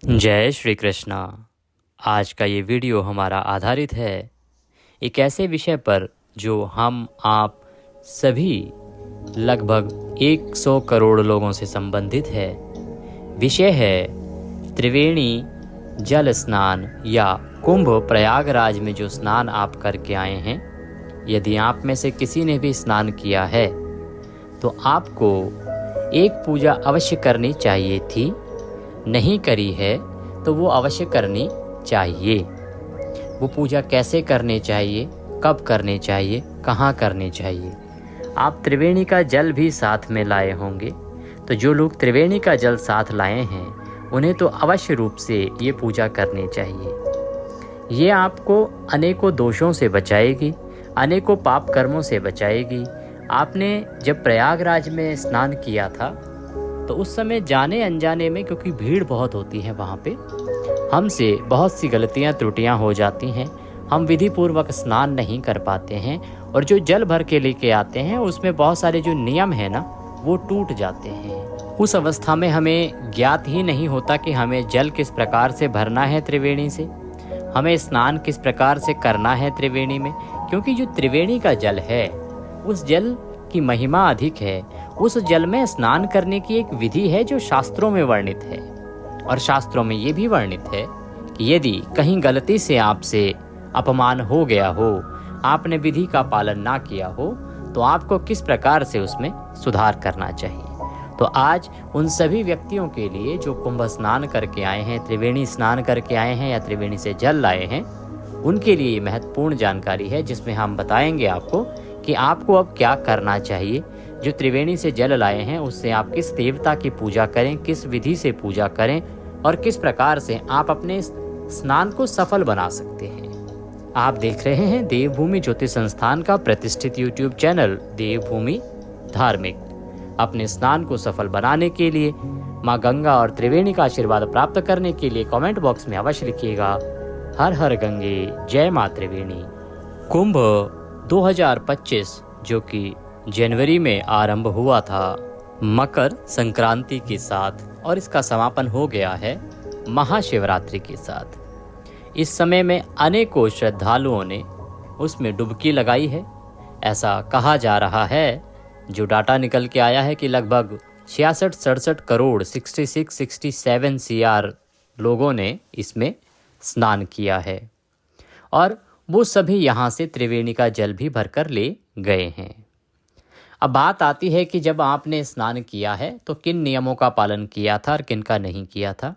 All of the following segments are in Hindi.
जय श्री कृष्णा। आज का ये वीडियो हमारा आधारित है एक ऐसे विषय पर जो हम आप सभी लगभग 100 करोड़ लोगों से संबंधित है। विषय है त्रिवेणी जल स्नान या कुंभ प्रयागराज में जो स्नान आप करके आए हैं। यदि आप में से किसी ने भी स्नान किया है तो आपको एक पूजा अवश्य करनी चाहिए थी। नहीं करी है तो वो अवश्य करनी चाहिए। वो पूजा कैसे करनी चाहिए, कब करनी चाहिए, कहाँ करनी चाहिए। आप त्रिवेणी का जल भी साथ में लाए होंगे, तो जो लोग त्रिवेणी का जल साथ लाए हैं उन्हें तो अवश्य रूप से ये पूजा करनी चाहिए। ये आपको अनेकों दोषों से बचाएगी, अनेकों पाप कर्मों से बचाएगी। आपने जब प्रयागराज में स्नान किया था तो उस समय जाने अनजाने में, क्योंकि भीड़ बहुत होती है वहाँ पे, हमसे बहुत सी गलतियाँ त्रुटियाँ हो जाती हैं। हम विधि पूर्वक स्नान नहीं कर पाते हैं और जो जल भर के लेके आते हैं उसमें बहुत सारे जो नियम है ना वो टूट जाते हैं। उस अवस्था में हमें ज्ञात ही नहीं होता कि हमें जल किस प्रकार से भरना है त्रिवेणी से, हमें स्नान किस प्रकार से करना है त्रिवेणी में। क्योंकि जो त्रिवेणी का जल है उस जल की महिमा अधिक है। उस जल में स्नान करने की एक विधि है जो शास्त्रों में वर्णित है। और शास्त्रों में ये भी वर्णित है कि यदि कहीं गलती से आपसे अपमान हो गया हो, आपने विधि का पालन ना किया हो, तो आपको किस प्रकार से उसमें सुधार करना चाहिए। तो आज उन सभी व्यक्तियों के लिए जो कुंभ स्नान करके आए हैं, त्रिवेणी स्नान करके आए हैं या त्रिवेणी से जल लाए हैं, उनके लिए महत्वपूर्ण जानकारी है जिसमें हम बताएंगे आपको कि आपको अब क्या करना चाहिए। जो त्रिवेणी से जल लाए हैं उससे आप किस देवता की पूजा करें, किस विधि से पूजा करें और किस प्रकार से आप अपने स्नान को सफल बना सकते हैं। आप देख रहे हैं देवभूमि ज्योतिष संस्थान का प्रतिष्ठित यूट्यूब चैनल देवभूमि धार्मिक। अपने स्नान को सफल बनाने के लिए, माँ गंगा और त्रिवेणी का आशीर्वाद प्राप्त करने के लिए कमेंट बॉक्स में अवश्य लिखिएगा हर हर गंगे जय माँ त्रिवेणी। कुंभ 2025 जो कि जनवरी में आरंभ हुआ था मकर संक्रांति के साथ और इसका समापन हो गया है महाशिवरात्रि के साथ। इस समय में अनेकों श्रद्धालुओं ने उसमें डुबकी लगाई है। ऐसा कहा जा रहा है, जो डाटा निकल के आया है, कि लगभग 66-67 करोड़ 66-67 CR लोगों ने इसमें स्नान किया है और वो सभी यहाँ से त्रिवेणी का जल भी भरकर ले गए हैं। अब बात आती है कि जब आपने स्नान किया है तो किन नियमों का पालन किया था और किन का नहीं किया था।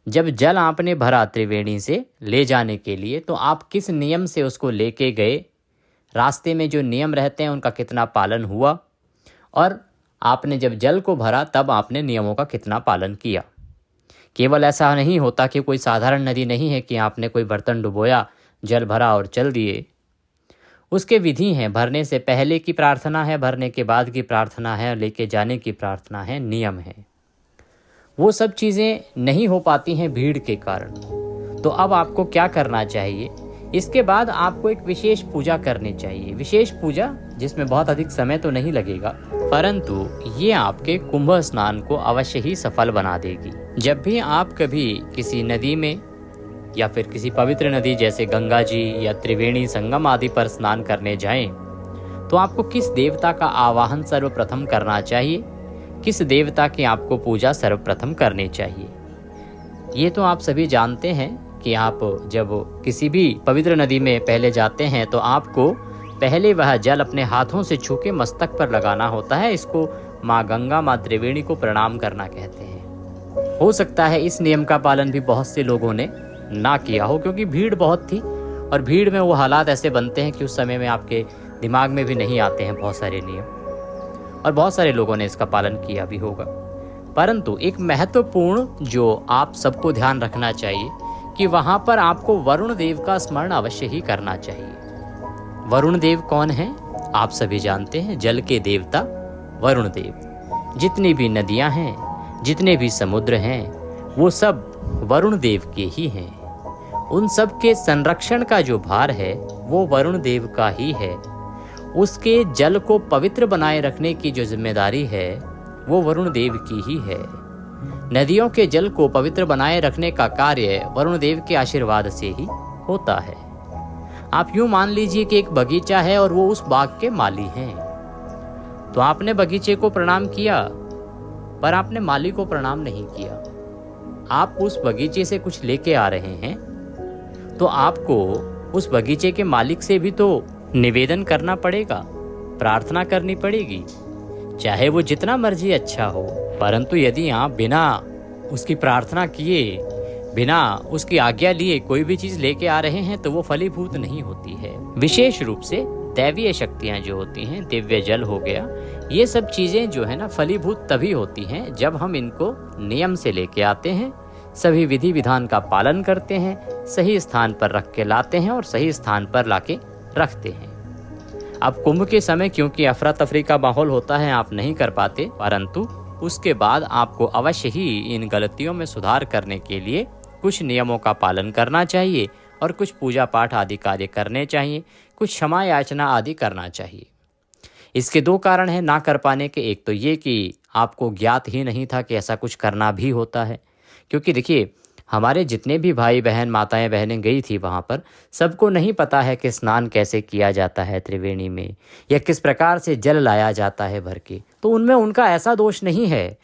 जब जल आपने भरा त्रिवेणी से ले जाने के लिए तो आप किस नियम से उसको लेके गए, रास्ते में जो नियम रहते हैं उनका कितना पालन हुआ, और आपने जब जल को भरा तब आपने नियमों का कितना पालन किया। केवल ऐसा नहीं होता कि कोई साधारण नदी नहीं है कि आपने कोई बर्तन डुबोया, जल भरा और चल दिए। उसके विधि हैं। भरने से पहले की प्रार्थना है, भरने के बाद की प्रार्थना है, लेके जाने की प्रार्थना है, नियम है। वो सब चीज़ें नहीं हो पाती हैं भीड़ के कारण। तो अब आपको क्या करना चाहिए, इसके बाद आपको एक विशेष पूजा करनी चाहिए। विशेष पूजा जिसमें बहुत अधिक समय तो नहीं लगेगा, परंतु ये आपके कुंभ स्नान को अवश्य ही सफल बना देगी। जब भी आप कभी किसी नदी में या फिर किसी पवित्र नदी जैसे गंगा जी या त्रिवेणी संगम आदि पर स्नान करने जाएं, तो आपको किस देवता का आवाहन सर्वप्रथम करना चाहिए, किस देवता की आपको पूजा सर्वप्रथम करनी चाहिए। ये तो आप सभी जानते हैं कि आप जब किसी भी पवित्र नदी में पहले जाते हैं तो आपको पहले वह जल अपने हाथों से छू के मस्तक पर लगाना होता है। इसको माँ गंगा, माँ त्रिवेणी को प्रणाम करना कहते हैं। हो सकता है इस नियम का पालन भी बहुत से लोगों ने ना किया हो, क्योंकि भीड़ बहुत थी और भीड़ में वो हालात ऐसे बनते हैं कि उस समय में आपके दिमाग में भी नहीं आते हैं बहुत सारे नियम, और बहुत सारे लोगों ने इसका पालन किया भी होगा। परंतु एक महत्वपूर्ण जो आप सबको ध्यान रखना चाहिए कि वहाँ पर आपको वरुण देव का स्मरण अवश्य ही करना चाहिए। वरुण देव कौन है, आप सभी जानते हैं, जल के देवता वरुण देव। जितनी भी नदियाँ हैं, जितने भी समुद्र हैं, वो सब वरुण देव के ही हैं। उन सब के संरक्षण का जो भार है वो वरुण देव का ही है। उसके जल को पवित्र बनाए रखने की जो जिम्मेदारी है वो वरुण देव की ही है। नदियों के जल को पवित्र बनाए रखने का कार्य वरुण देव के आशीर्वाद से ही होता है। आप यूं मान लीजिए कि एक बगीचा है और वो उस बाग के माली हैं। तो आपने बगीचे को प्रणाम किया, पर आपने माली को प्रणाम नहीं किया। आप उस बगीचे से कुछ लेके आ रहे हैं, तो आपको उस बगीचे के मालिक से भी तो निवेदन करना पड़ेगा, प्रार्थना करनी पड़ेगी, चाहे वो जितना मर्जी अच्छा हो। परंतु यदि आप बिना उसकी प्रार्थना किए, बिना उसकी आज्ञा लिए कोई भी चीज लेके आ रहे हैं, तो वो फलीभूत नहीं होती है। विशेष रूप से दैवीय शक्तियां जो होती हैं, दिव्य जल हो गया, ये सब चीजें जो है ना फलीभूत तभी होती हैं जब हम इनको नियम से लेके आते हैं, सभी विधि विधान का पालन करते हैं, सही स्थान पर रख के लाते हैं और सही स्थान पर लाके रखते हैं। अब कुंभ के समय क्योंकि अफरा तफरी का माहौल होता है, आप नहीं कर पाते, परंतु उसके बाद आपको अवश्य ही इन गलतियों में सुधार करने के लिए कुछ नियमों का पालन करना चाहिए और कुछ पूजा पाठ आदि कार्य करने चाहिए, कुछ क्षमा याचना आदि करना चाहिए। इसके दो कारण हैं ना कर पाने के। एक तो ये कि आपको ज्ञात ही नहीं था कि ऐसा कुछ करना भी होता है, क्योंकि देखिए हमारे जितने भी भाई बहन माताएं बहनें गई थी वहाँ पर, सबको नहीं पता है कि स्नान कैसे किया जाता है त्रिवेणी में, या किस प्रकार से जल लाया जाता है भर के। तो उनमें उनका ऐसा दोष नहीं है,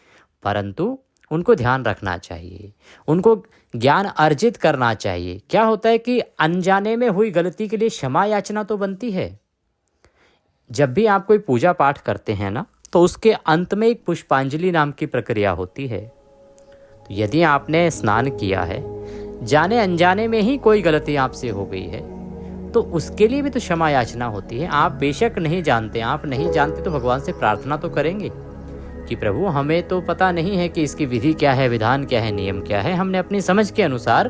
परंतु उनको ध्यान रखना चाहिए, उनको ज्ञान अर्जित करना चाहिए। क्या होता है कि अनजाने में हुई गलती के लिए क्षमा याचना तो बनती है। जब भी आप कोई पूजा पाठ करते हैं ना, तो उसके अंत में एक पुष्पांजलि नाम की प्रक्रिया होती है। तो यदि आपने स्नान किया है, जाने अनजाने में ही कोई गलती आपसे हो गई है, तो उसके लिए भी तो क्षमा याचना होती है। आप बेशक नहीं जानते, आप नहीं जानते तो भगवान से प्रार्थना तो करेंगे कि प्रभु हमें तो पता नहीं है कि इसकी विधि क्या है, विधान क्या है, नियम क्या है, हमने अपनी समझ के अनुसार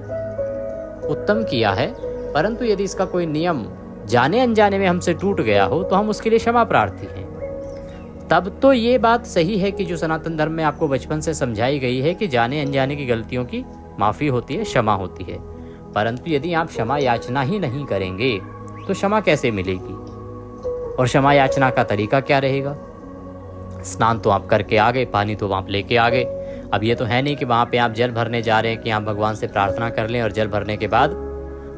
उत्तम किया है, परंतु यदि इसका कोई नियम जाने अनजाने में हमसे टूट गया हो तो हम उसके लिए क्षमा प्रार्थी हैं। तब तो ये बात सही है कि जो सनातन धर्म में आपको बचपन से समझाई गई है कि जाने अनजाने की गलतियों की माफ़ी होती है, क्षमा होती है। परंतु यदि आप क्षमा याचना ही नहीं करेंगे तो क्षमा कैसे मिलेगी? और क्षमा याचना का तरीका क्या रहेगा? स्नान तो आप करके आ गए, पानी तो आप लेके आ गए। अब ये तो है नहीं कि वहाँ पे आप जल भरने जा रहे हैं कि आप भगवान से प्रार्थना कर लें और जल भरने के बाद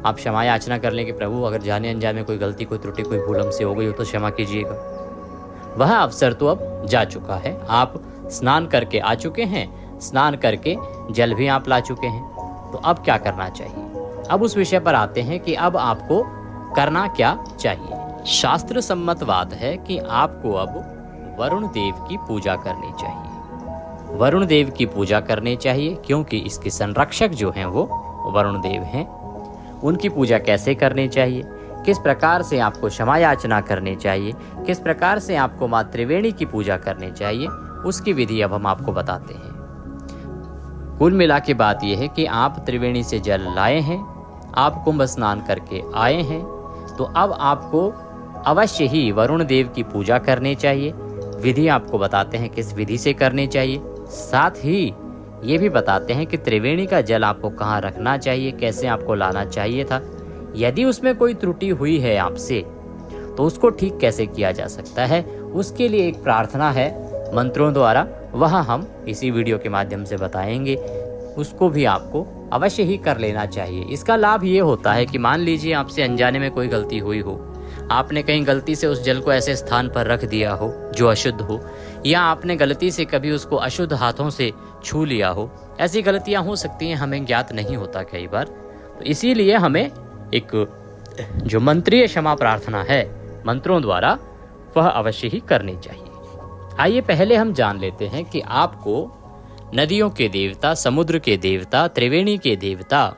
आप क्षमा याचना कर लें कि प्रभु अगर जाने अनजाने में कोई गलती, कोई त्रुटि, कोई भूल हमसे हो गई हो तो क्षमा कीजिएगा। वह अवसर तो अब जा चुका है। आप स्नान करके आ चुके हैं, स्नान करके जल भी आप ला चुके हैं, तो अब क्या करना चाहिए? अब उस विषय पर आते हैं कि अब आपको करना क्या चाहिए। शास्त्र सम्मत बात है कि आपको अब वरुण देव की पूजा करनी चाहिए। वरुण देव की पूजा करनी चाहिए क्योंकि इसके संरक्षक जो हैं वो वरुण देव हैं। उनकी पूजा कैसे करनी चाहिए, किस प्रकार से आपको क्षमा याचना करनी चाहिए, किस प्रकार से आपको माँ त्रिवेणी की पूजा करनी चाहिए, उसकी विधि अब हम आपको बताते हैं। कुल मिला के बात यह है कि आप त्रिवेणी से जल लाए हैं, आप कुंभ स्नान करके आए हैं, तो अब आपको अवश्य ही वरुण देव की पूजा करनी चाहिए। विधि आपको बताते हैं किस विधि से करनी चाहिए, साथ ही ये भी बताते हैं कि त्रिवेणी का जल आपको कहाँ रखना चाहिए, कैसे आपको लाना चाहिए था। यदि उसमें कोई त्रुटि हुई है आपसे तो उसको ठीक कैसे किया जा सकता है, उसके लिए एक प्रार्थना है मंत्रों द्वारा, वह हम इसी वीडियो के माध्यम से बताएंगे। उसको भी आपको अवश्य ही कर लेना चाहिए। इसका लाभ ये होता है कि मान लीजिए आपसे अनजाने में कोई गलती हुई हो, आपने कहीं गलती से उस जल को ऐसे स्थान पर रख दिया हो जो अशुद्ध हो, या आपने गलती से कभी उसको अशुद्ध हाथों से छू लिया हो। ऐसी गलतियां हो सकती हैं, हमें ज्ञात नहीं होता कई बार। तो इसीलिए हमें एक जो मंत्रीय क्षमा प्रार्थना है मंत्रों द्वारा, वह अवश्य ही करनी चाहिए। आइए पहले हम जान लेते हैं कि आपको नदियों के देवता, समुद्र के देवता, त्रिवेणी के देवता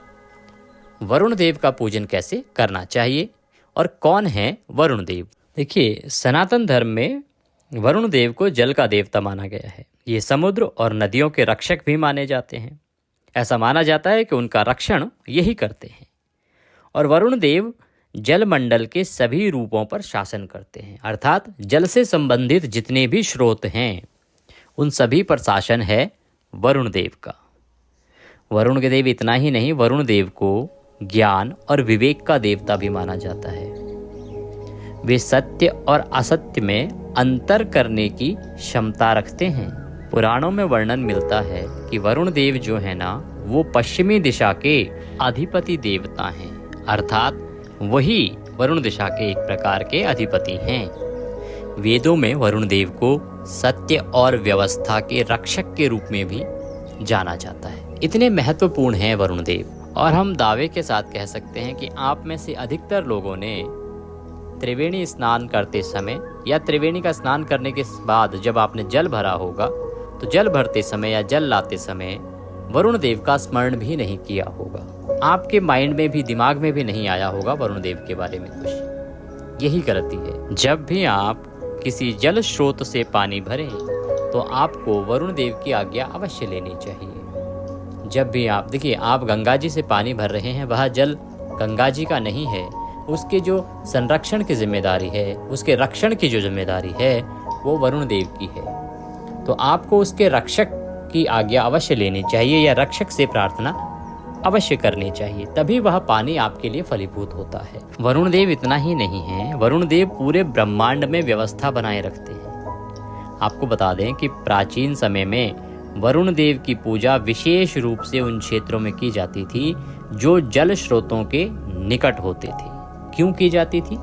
वरुण देव का पूजन कैसे करना चाहिए और कौन है वरुण देव। देखिए, सनातन धर्म में वरुण देव को जल का देवता माना गया है। ये समुद्र और नदियों के रक्षक भी माने जाते हैं। ऐसा माना जाता है कि उनका रक्षण यही करते हैं। और वरुण देव जल मंडल के सभी रूपों पर शासन करते हैं, अर्थात जल से संबंधित जितने भी स्रोत हैं उन सभी पर शासन है वरुण देव का। वरुण के देव इतना ही नहीं, वरुण देव को ज्ञान और विवेक का देवता भी माना जाता है। वे सत्य और असत्य में अंतर करने की क्षमता रखते हैं। पुराणों में वर्णन मिलता है कि वरुण देव जो है ना, वो पश्चिमी दिशा के अधिपति देवता हैं, अर्थात वही वरुण दिशा के एक प्रकार के अधिपति हैं। वेदों में वरुण देव को सत्य और व्यवस्था के रक्षक के रूप में भी जाना जाता है। इतने महत्वपूर्ण हैं वरुण देव, और हम दावे के साथ कह सकते हैं कि आप में से अधिकतर लोगों ने त्रिवेणी स्नान करते समय या त्रिवेणी का स्नान करने के बाद जब आपने जल भरा होगा, तो जल भरते समय या जल लाते समय वरुण देव का स्मरण भी नहीं किया होगा। आपके माइंड में भी, दिमाग में भी नहीं आया होगा वरुण देव के बारे में कुछ। यही गलती है। जब भी आप किसी जल स्रोत से पानी भरें तो आपको वरुण देव की आज्ञा अवश्य लेनी चाहिए। जब भी आप देखिए, आप गंगा जी से पानी भर रहे हैं, वह जल गंगा जी का नहीं है, उसके जो संरक्षण की जिम्मेदारी है, उसके रक्षण की जो जिम्मेदारी है, वो वरुण देव की है। तो आपको उसके रक्षक की आज्ञा अवश्य लेनी चाहिए या रक्षक से प्रार्थना अवश्य करनी चाहिए, तभी वह पानी आपके लिए फलीभूत होता है। वरुण देव इतना ही नहीं है, वरुण देव पूरे ब्रह्मांड में व्यवस्था बनाए रखते हैं। आपको बता दें कि प्राचीन समय में वरुण देव की पूजा विशेष रूप से उन क्षेत्रों में की जाती थी जो जल स्रोतों के निकट होते थे। क्यों की जाती थी?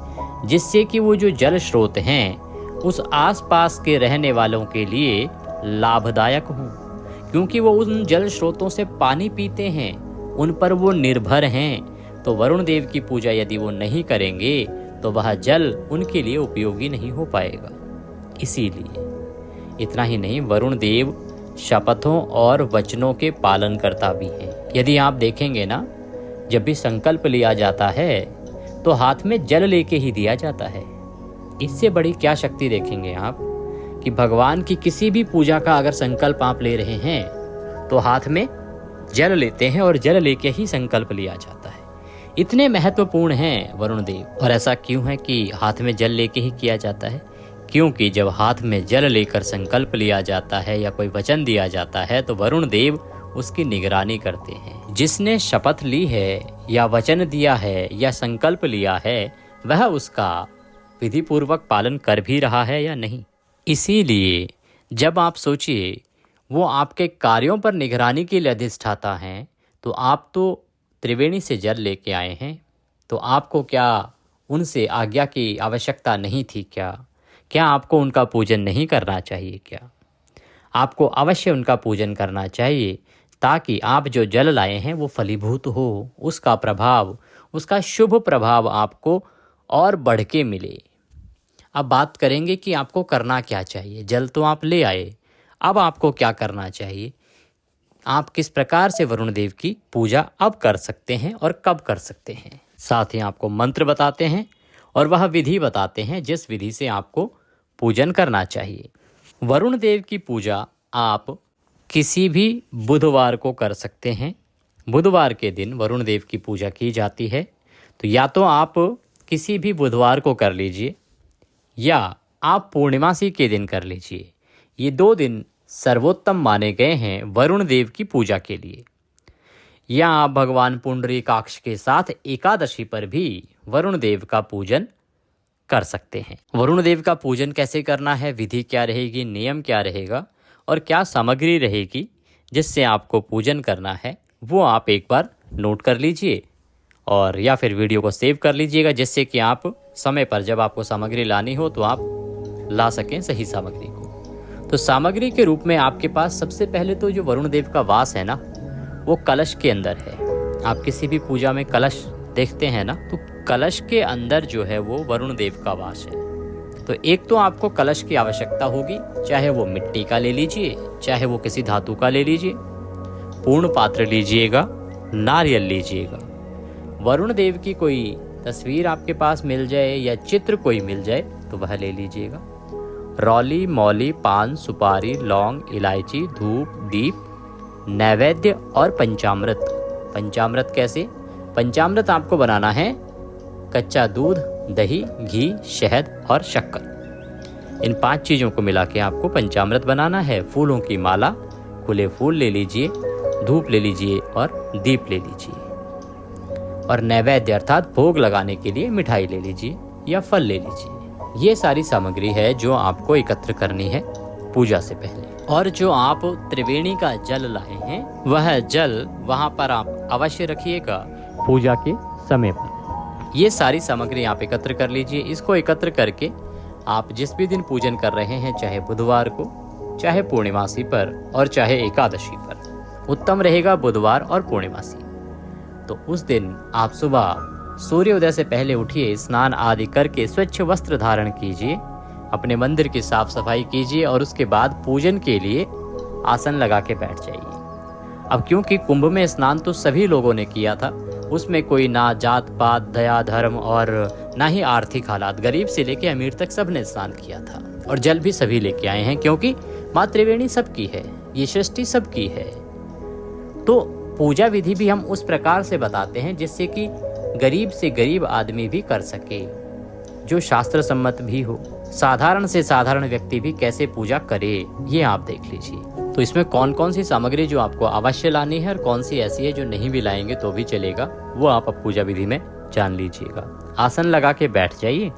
जिससे कि वो जो जल स्रोत हैं उस आसपास के रहने वालों के लिए लाभदायक हों, क्योंकि वो उन जल स्रोतों से पानी पीते हैं, उन पर वो निर्भर हैं। तो वरुण देव की पूजा यदि वो नहीं करेंगे तो वह जल उनके लिए उपयोगी नहीं हो पाएगा। इसीलिए इतना ही नहीं, वरुण देव शपथों और वचनों के पालन करता भी है। यदि आप देखेंगे ना, जब भी संकल्प लिया जाता है तो हाथ में जल लेके ही दिया जाता है। इससे बड़ी क्या शक्ति देखेंगे आप कि भगवान की किसी भी पूजा का अगर संकल्प आप ले रहे हैं तो हाथ में जल लेते हैं और जल लेके ही संकल्प लिया जाता है। इतने महत्वपूर्ण हैं वरुण देव। और ऐसा क्यों है कि हाथ में जल लेके ही किया जाता है? क्योंकि जब हाथ में जल लेकर संकल्प लिया जाता है या कोई वचन दिया जाता है तो वरुण देव उसकी निगरानी करते हैं। जिसने शपथ ली है या वचन दिया है या संकल्प लिया है, वह उसका विधि पूर्वक पालन कर भी रहा है या नहीं। इसीलिए जब आप सोचिए, वो आपके कार्यों पर निगरानी के लिए अधिष्ठाता हैं, तो आप तो त्रिवेणी से जल लेके आए हैं, तो आपको क्या उनसे आज्ञा की आवश्यकता नहीं थी क्या? क्या आपको उनका पूजन नहीं करना चाहिए क्या? आपको अवश्य उनका पूजन करना चाहिए, ताकि आप जो जल लाए हैं वो फलीभूत हो, उसका प्रभाव, उसका शुभ प्रभाव आपको और बढ़ के मिले। अब बात करेंगे कि आपको करना क्या चाहिए। जल तो आप ले आए, अब आपको क्या करना चाहिए? आप किस प्रकार से वरुण देव की पूजा अब कर सकते हैं और कब कर सकते हैं। साथ ही आपको मंत्र बताते हैं और वह विधि बताते हैं जिस विधि से आपको पूजन करना चाहिए। वरुण देव की पूजा आप किसी भी बुधवार को कर सकते हैं। बुधवार के दिन वरुण देव की पूजा की जाती है, तो या तो आप किसी भी बुधवार को कर लीजिए या आप पूर्णिमासी के दिन कर लीजिए। ये 2 दिन सर्वोत्तम माने गए हैं वरुण देव की पूजा के लिए। या आप भगवान पुंडरीकाक्ष के साथ एकादशी पर भी वरुण देव का पूजन कर सकते हैं। वरुण देव का पूजन कैसे करना है, विधि क्या रहेगी, नियम क्या रहेगा और क्या सामग्री रहेगी जिससे आपको पूजन करना है, वो आप एक बार नोट कर लीजिए और या फिर वीडियो को सेव कर लीजिएगा, जिससे कि आप समय पर जब आपको सामग्री लानी हो तो आप ला सकें सही सामग्री को। तो सामग्री के रूप में आपके पास सबसे पहले तो जो वरुण देव का वास है ना, वो कलश के अंदर है। आप किसी भी पूजा में कलश देखते हैं ना, तो कलश के अंदर जो है वो वरुण देव का वास है। तो एक तो आपको कलश की आवश्यकता होगी, चाहे वो मिट्टी का ले लीजिए, चाहे वो किसी धातु का ले लीजिए। पूर्ण पात्र लीजिएगा, नारियल लीजिएगा। वरुण देव की कोई तस्वीर आपके पास मिल जाए या चित्र कोई मिल जाए तो वह ले लीजिएगा। रौली, मौली, पान, सुपारी, लौंग, इलायची, धूप, दीप, नैवेद्य और पंचामृत। पंचामृत कैसे? पंचामृत आपको बनाना है कच्चा दूध, दही, घी, शहद और शक्कर। इन 5 चीज़ों को मिला के आपको पंचामृत बनाना है। फूलों की माला, खुले फूल ले लीजिए, धूप ले लीजिए और दीप ले लीजिए। और नैवेद्य अर्थात भोग लगाने के लिए मिठाई ले लीजिए या फल ले लीजिए। ये सारी सामग्री है जो आपको एकत्र करनी है पूजा से पहले। और जो आप त्रिवेणी का जल लाए हैं वह जल वहाँ पर आप अवश्य रखिएगा पूजा के समय पर। ये सारी सामग्री आप एकत्र कर लीजिए। इसको एकत्र करके आप जिस भी दिन पूजन कर रहे हैं, चाहे बुधवार को, चाहे पूर्णिमासी पर और चाहे एकादशी पर, उत्तम रहेगा बुधवार और पूर्णिमासी। तो उस दिन आप सुबह सूर्योदय से पहले उठिए, स्नान आदि करके स्वच्छ वस्त्र धारण कीजिए, अपने मंदिर की साफ सफाई कीजिए और उसके बाद पूजन के लिए आसन लगा के बैठ जाइए। अब क्योंकि कुंभ में स्नान तो सभी लोगों ने किया था, उसमें कोई ना जात पात, दया, धर्म और ना ही आर्थिक हालात, गरीब से लेके अमीर तक सब ने स्नान किया था और जल भी सभी लेके आए हैं, क्योंकि माँ त्रिवेणी सबकी है, ये सृष्टि सबकी है। तो पूजा विधि भी हम उस प्रकार से बताते हैं जिससे कि गरीब से गरीब आदमी भी कर सके, जो शास्त्र सम्मत भी हो। साधारण से साधारण व्यक्ति भी कैसे पूजा करे, ये आप देख लीजिए। तो इसमें कौन कौन सी सामग्री जो आपको अवश्य लानी है और कौन सी ऐसी है जो नहीं भी लाएंगे तो भी चलेगा, वो आप अब पूजा विधि में जान लीजिएगा। आसन लगा के बैठ जाइए,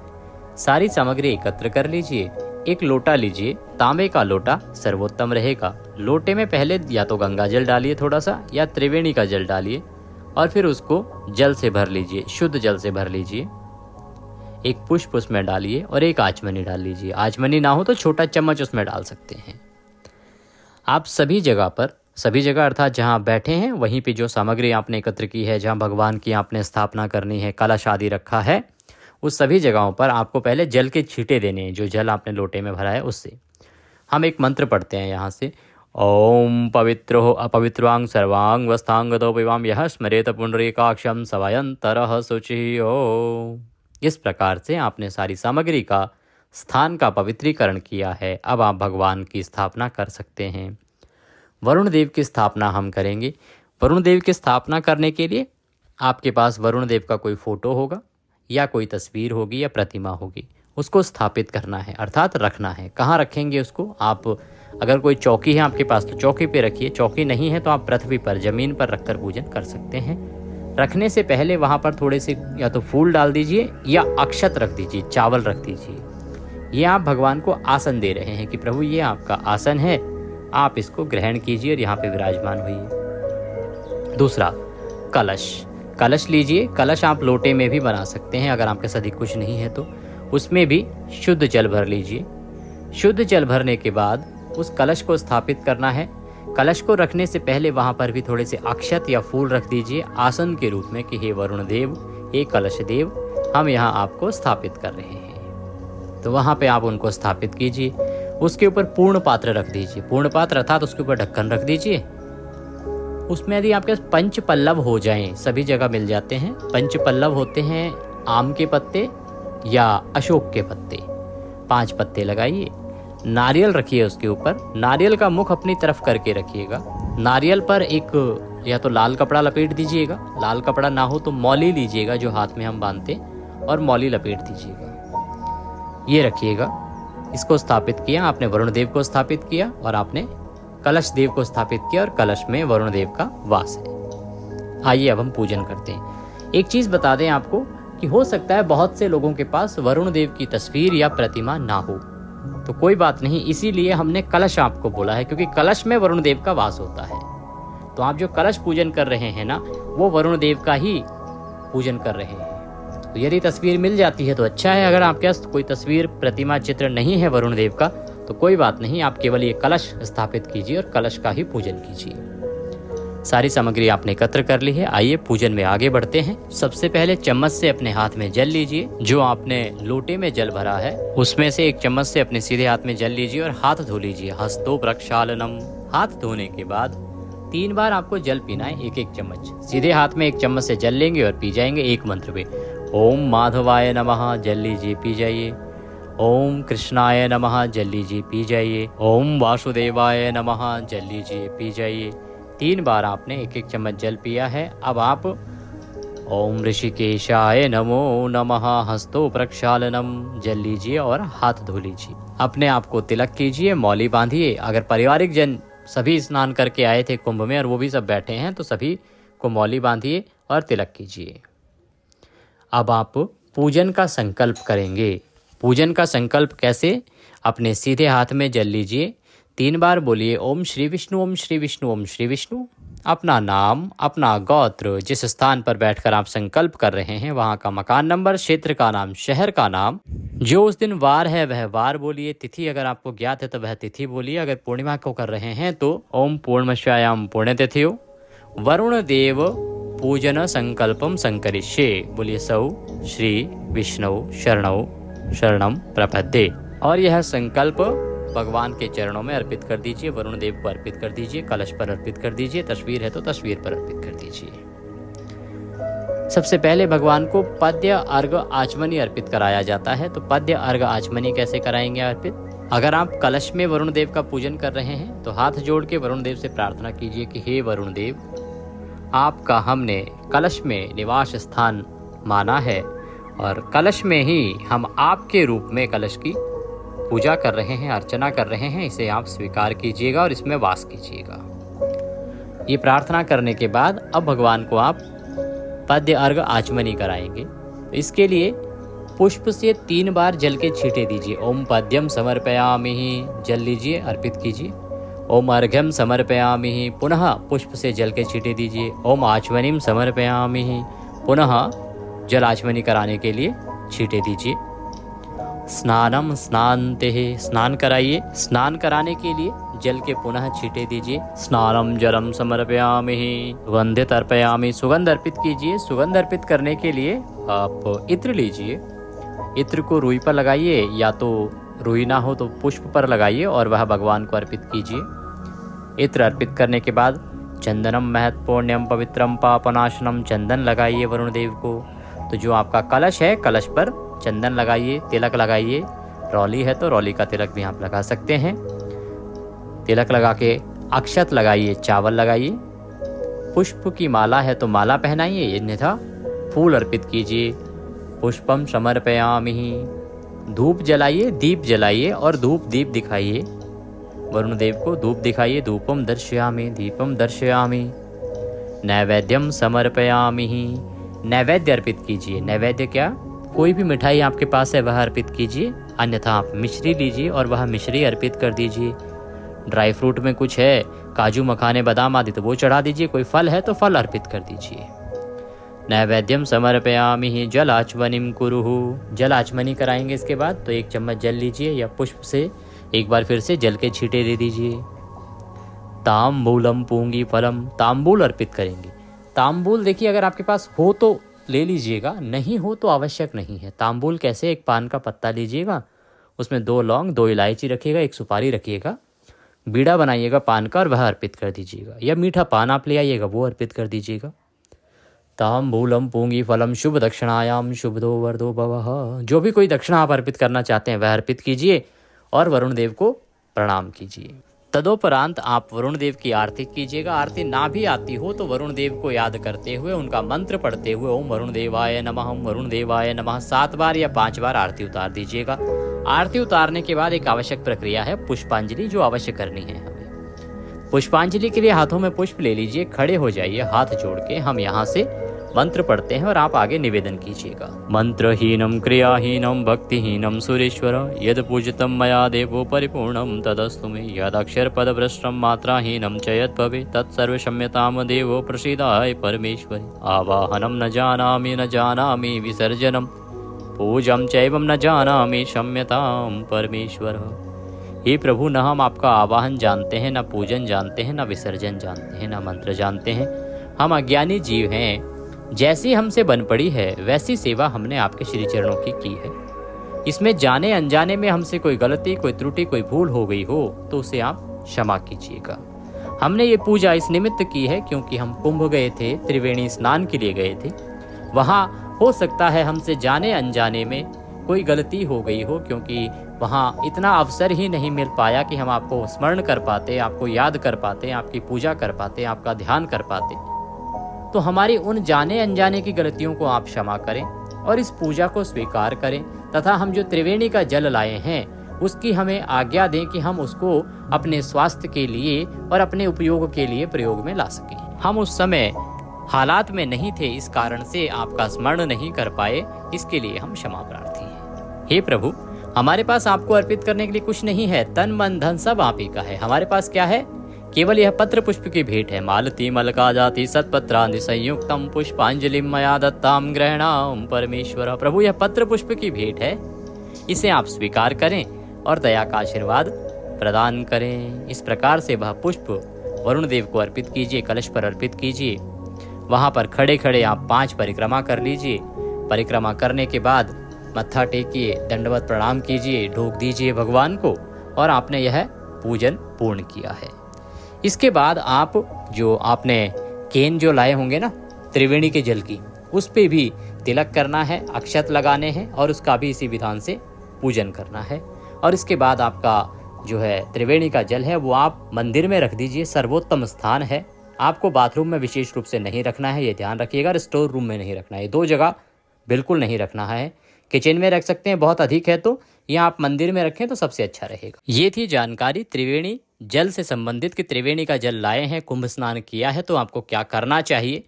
सारी सामग्री एकत्र कर लीजिए। एक लोटा लीजिए, तांबे का लोटा सर्वोत्तम रहेगा। लोटे में पहले या तो गंगा जल डालिए थोड़ा सा, या त्रिवेणी का जल डालिए और फिर उसको जल से भर लीजिए, शुद्ध जल से भर लीजिए। एक पुष्प उसमें डालिए और एक आचमनी डाल लीजिए। आचमनी ना हो तो छोटा चम्मच उसमें डाल सकते हैं। आप सभी जगह अर्थात जहाँ बैठे हैं वहीं पे जो सामग्री आपने एकत्र की है, जहाँ भगवान की आपने स्थापना करनी है, कलश आदि रखा है, उस सभी जगहों पर आपको पहले जल के छींटे देने हैं। जो जल आपने लोटे में भरा है उससे हम एक मंत्र पढ़ते हैं यहाँ से, ओम पवित्रो अपवित्रांग सर्वांग वस्थांगतो विवाम यह स्मरेत पुंडरीकाक्षम सवयंतरः शुचिः। इस प्रकार से आपने सारी सामग्री का स्थान का पवित्रीकरण किया है। अब आप भगवान की स्थापना कर सकते हैं। वरुण देव की स्थापना हम करेंगे। वरुण देव की स्थापना करने के लिए आपके पास वरुण देव का कोई फोटो होगा या कोई तस्वीर होगी या प्रतिमा होगी, उसको स्थापित करना है अर्थात रखना है। कहाँ रखेंगे उसको? आप अगर कोई चौकी है आपके पास तो चौकी पे रखिए, चौकी नहीं है तो आप पृथ्वी पर, जमीन पर रखकर पूजन कर सकते हैं। रखने से पहले वहाँ पर थोड़े से या तो फूल डाल दीजिए या अक्षत रख दीजिए, चावल रख दीजिए। ये आप भगवान को आसन दे रहे हैं कि प्रभु ये आपका आसन है, आप इसको ग्रहण कीजिए और यहाँ पे विराजमान होइए। दूसरा, कलश लीजिए। कलश आप लोटे में भी बना सकते हैं, अगर आपके साथ अधिक कुछ नहीं है तो उसमें भी शुद्ध जल भर लीजिए। शुद्ध जल भरने के बाद उस कलश को स्थापित करना है। कलश को रखने से पहले वहाँ पर भी थोड़े से अक्षत या फूल रख दीजिए आसन के रूप में कि हे वरुण देव, हे कलश देव, हम यहाँ आपको स्थापित कर रहे हैं। तो वहाँ पे आप उनको स्थापित कीजिए। उसके ऊपर पूर्ण पात्र रख दीजिए। पूर्ण पात्र अर्थात उसके ऊपर ढक्कन रख दीजिए। उसमें यदि आपके पास पंच पल्लव हो जाएं, सभी जगह मिल जाते हैं। पंच पल्लव होते हैं आम के पत्ते या अशोक के पत्ते, 5 पत्ते लगाइए। नारियल रखिए उसके ऊपर। नारियल का मुख अपनी तरफ करके रखिएगा। नारियल पर एक या तो लाल कपड़ा लपेट दीजिएगा, लाल कपड़ा ना हो तो मौली लीजिएगा जो हाथ में हम बांधते, और मौली लपेट दीजिएगा। ये रखिएगा। इसको स्थापित किया आपने, वरुण देव को स्थापित किया और आपने कलश देव को स्थापित किया और कलश में वरुण देव का वास है। आइए अब हम पूजन करते हैं। एक चीज बता दें आपको कि हो सकता है बहुत से लोगों के पास वरुण देव की तस्वीर या प्रतिमा ना हो, तो कोई बात नहीं, इसीलिए हमने कलश आपको बोला है, क्योंकि कलश में वरुण देव का वास होता है। तो आप जो कलश पूजन कर रहे हैं ना, वो वरुण देव का ही पूजन कर रहे हैं। तो यदि तस्वीर मिल जाती है तो अच्छा है, अगर आपके पास कोई तस्वीर, प्रतिमा, चित्र नहीं है वरुण देव का तो कोई बात नहीं, आप केवल ये कलश स्थापित कीजिए और कलश का ही पूजन कीजिए। सारी सामग्री आपने एकत्र कर ली है। आइए पूजन में आगे बढ़ते हैं। सबसे पहले चम्मच से अपने हाथ में जल लीजिए। जो आपने लोटे में जल भरा है उसमें से एक चम्मच से अपने सीधे हाथ में जल लीजिए और हाथ धो लीजिए। हस्तो प्रक्षालनम। हाथ धोने के बाद 3 बार आपको जल पीना है, एक चम्मच। सीधे हाथ में 1 चम्मच से जल लेंगे और पी जाएंगे एक मंत्र पे। ओम माधवाय नमः, जल लीजिए, पी जाइए। ओम कृष्णाय नमः, जल लीजिए, पी जाइए। ओम वासुदेवाय नमः, जल लीजिए, पी जाइए। 3 बार आपने 1 चम्मच जल पिया है। अब आप ओम ऋषिकेशाय नमो नमः, हस्तो प्रक्षालनम, जल लीजिए और हाथ धो लीजिए। अपने आप को तिलक कीजिए, मौली बांधिए। अगर पारिवारिक जन सभी स्नान करके आए थे कुंभ में और वो भी सब बैठे हैं तो सभी को मौली बांधिए और तिलक कीजिए। अब आप पूजन का संकल्प करेंगे। पूजन का संकल्प कैसे? अपने सीधे हाथ में जल लीजिए, 3 बार बोलिए ओम श्री विष्णु, ओम श्री विष्णु, ओम श्री विष्णु। अपना नाम, अपना गोत्र, जिस स्थान पर बैठकर आप संकल्प कर रहे हैं वहाँ का मकान नंबर, क्षेत्र का नाम, शहर का नाम, जो उस दिन वार है वह वार बोलिए। तिथि अगर आपको ज्ञात है तो वह तिथि बोलिए। अगर पूर्णिमा को कर रहे हैं तो ओम पूर्णमस्यायाम पुण्यतिथियो वरुण देव पूजन संकल्पम संकरिष्ये बोलिए। सौ श्री विष्णु शरणौ शरणम प्रपद्ये। और यह संकल्प भगवान के चरणों में अर्पित कर दीजिए, वरुण देव को अर्पित कर दीजिए, कलश पर अर्पित कर दीजिए, तस्वीर है तो तस्वीर पर अर्पित कर दीजिए। सबसे पहले भगवान को पद्य अर्घ आचमनी अर्पित कराया जाता है। तो पद्य अर्घ आचमनी कैसे कराएंगे अर्पित? अगर आप कलश में वरुण देव का पूजन कर रहे हैं तो हाथ जोड़ के वरुण देव से प्रार्थना कीजिए कि हे वरुण देव, आपका हमने कलश में निवास स्थान माना है और कलश में ही हम आपके रूप में कलश की पूजा कर रहे हैं, अर्चना कर रहे हैं। इसे आप स्वीकार कीजिएगा और इसमें वास कीजिएगा। ये प्रार्थना करने के बाद अब भगवान को आप पद्य अर्घ आचमनी कराएंगे। तो इसके लिए पुष्प से 3 बार जल के छींटे दीजिए। ओम पद्यम समर्पयामि, जल लीजिए, अर्पित कीजिए। ओम अर्घ्यम समर्पयामि, पुनः पुष्प से जल के छींटे दीजिए। ओम आचमनीम समर्पयामि, पुनः जल आचमनी कराने के लिए छींटे दीजिए। स्नानम स्नानते, स्नान कराइए। स्नान कराने के लिए जल के पुनः छींटे दीजिए। स्नानम जलम समर्पयामि, सुगंधित अर्पयामि, सुगंध अर्पित कीजिए। सुगंध अर्पित करने के लिए आप इत्र लीजिए। इत्र को रुई पर लगाइए, या तो रुई ना हो तो पुष्प पर लगाइए और वह भगवान को अर्पित कीजिए। इत्र अर्पित करने के बाद चंदनम महत्पुण्यम पवित्रम पापनाशनम, चंदन लगाइए वरुण देव को। तो जो आपका कलश है, कलश पर चंदन लगाइए, तिलक लगाइए। रौली है तो रौली का तिलक भी आप लगा सकते हैं। तिलक लगा के अक्षत लगाइए, चावल लगाइए। पुष्प की माला है तो माला पहनाइए, अन्यथा फूल अर्पित कीजिए। पुष्पम समर्पयामि, धूप जलाइए, दीप जलाइए और धूप दीप दिखाइए। वरुण देव को धूप दिखाइए। धूपम दर्शयामि, दीपम दर्शयामि। नैवेद्यम समर्पयामि, नैवेद्य अर्पित कीजिए। नैवेद्य क्या? कोई भी मिठाई आपके पास है वह अर्पित कीजिए, अन्यथा आप मिश्री लीजिए और वह मिश्री अर्पित कर दीजिए। ड्राई फ्रूट में कुछ है, काजू मखाने बादाम आदि, तो वो चढ़ा दीजिए। कोई फल है तो फल अर्पित कर दीजिए। नैवेद्यम समर्पयामि जल आचमनीम कुरुहु, जल आचमनी कराएंगे इसके बाद। तो 1 चम्मच जल लीजिए या पुष्प से एक बार फिर से जल के छींटे दे दीजिए। तांबूलम पूंगी फलम, तांबूल अर्पित करेंगे। तांबूल देखिए अगर आपके पास हो तो ले लीजिएगा, नहीं हो तो आवश्यक नहीं है। तांबूल कैसे? एक पान का पत्ता लीजिएगा, उसमें 2 लौंग, 2 इलायची रखिएगा, 1 सुपारी रखिएगा, बीड़ा बनाइएगा पान का और वह अर्पित कर दीजिएगा। या मीठा पान आप ले आइएगा, वो अर्पित कर दीजिएगा। तांबूलम पूंगी फलम शुभ दक्षिणायाम शुभदो वरदो भवः, जो भी कोई दक्षिणा आप अर्पित करना चाहते हैं वह अर्पित कीजिए और वरुण देव को प्रणाम कीजिए। तदोपरांत आप वरुण देव की आरती कीजिएगा। आरती ना भी आती हो तो वरुण देव को याद करते हुए, उनका मंत्र पढ़ते हुए ओम वरुण देवाय नमः, ओम वरुण देवाय नमः 7 बार या 5 बार आरती उतार दीजिएगा। आरती उतारने के बाद एक आवश्यक प्रक्रिया है पुष्पांजलि, जो अवश्य करनी है हमें। पुष्पांजलि के लिए हाथों में पुष्प ले लीजिए, खड़े हो जाइए, हाथ जोड़ के हम यहाँ से मंत्र पढ़ते हैं और आप आगे निवेदन कीजिएगा। मंत्रहीनम क्रियाहीनम भक्तिहीनम सुरेश्वर, यद पूजितम मया देवो परिपूर्णम तदस्तु मे, यद अक्षर पद भ्रष्टम मात्राहीनम च यद भवे तत्सर्व क्षम्यताम देवो प्रसीदाय परमेश्वरी। आवाहनम न जानामि विसर्जनम, पूजम चैवम न जानामि क्षम्यताम परमेश्वर। हे प्रभु, न हम आपका आवाहन जानते हैं, न पूजन जानते हैं, न विसर्जन जानते हैं, न मंत्र जानते हैं। हम अज्ञानी जीव हैं। जैसी हमसे बन पड़ी है वैसी सेवा हमने आपके श्री चरणों की है। इसमें जाने अनजाने में हमसे कोई गलती, कोई त्रुटि, कोई भूल हो गई हो तो उसे आप क्षमा कीजिएगा। हमने ये पूजा इस निमित्त की है क्योंकि हम कुंभ गए थे, त्रिवेणी स्नान के लिए गए थे। वहाँ हो सकता है हमसे जाने अनजाने में कोई गलती हो गई हो, क्योंकि वहाँ इतना अवसर ही नहीं मिल पाया कि हम आपको स्मरण कर पाते, आपको याद कर पाते, आपकी पूजा कर पाते, आपका ध्यान कर पाते। तो हमारी उन जाने अनजाने की गलतियों को आप क्षमा करें और इस पूजा को स्वीकार करें, तथा हम जो त्रिवेणी का जल लाए हैं उसकी हमें आज्ञा दें कि हम उसको अपने स्वास्थ्य के लिए और अपने उपयोग के लिए प्रयोग में ला सकें। हम उस समय हालात में नहीं थे, इस कारण से आपका स्मरण नहीं कर पाए, इसके लिए हम क्षमा प्रार्थी हैं। हे प्रभु, हमारे पास आपको अर्पित करने के लिए कुछ नहीं है, तन मन धन सब आप ही का है। हमारे पास क्या है? केवल यह पत्र पुष्प की भेंट है। मालती मलका जाति सत्पत्रांधि संयुक्तम पुष्पांजलि मया दत्ताम ग्रहणाम परमेश्वर। प्रभु यह पत्र पुष्प की भेंट है, इसे आप स्वीकार करें और दया का आशीर्वाद प्रदान करें। इस प्रकार से वह पुष्प वरुण देव को अर्पित कीजिए, कलश पर अर्पित कीजिए। वहां पर खड़े खड़े आप 5 परिक्रमा कर लीजिए। परिक्रमा करने के बाद मत्था टेकिए, दंडवत प्रणाम कीजिए, ढोक दीजिए भगवान को, और आपने यह पूजन पूर्ण किया है। इसके बाद आप जो आपने केन जो लाए होंगे ना त्रिवेणी के जल की, उस पे भी तिलक करना है, अक्षत लगाने हैं और उसका भी इसी विधान से पूजन करना है। और इसके बाद आपका जो है त्रिवेणी का जल है वो आप मंदिर में रख दीजिए, सर्वोत्तम स्थान है। आपको बाथरूम में विशेष रूप से नहीं रखना है, ये ध्यान रखिएगा। स्टोर रूम में नहीं रखना है, 2 जगह बिल्कुल नहीं रखना है। किचन में रख सकते हैं, बहुत अधिक है तो, या आप मंदिर में रखें तो सबसे अच्छा रहेगा। ये थी जानकारी त्रिवेणी जल से संबंधित कि त्रिवेणी का जल लाए हैं, कुंभ स्नान किया है तो आपको क्या करना चाहिए।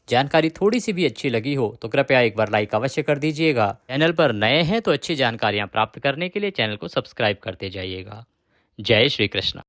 जानकारी थोड़ी सी भी अच्छी लगी हो तो कृपया एक बार लाइक अवश्य कर दीजिएगा। चैनल पर नए हैं तो अच्छी जानकारियां प्राप्त करने के लिए चैनल को सब्सक्राइब करते जाइएगा। जय श्री कृष्ण।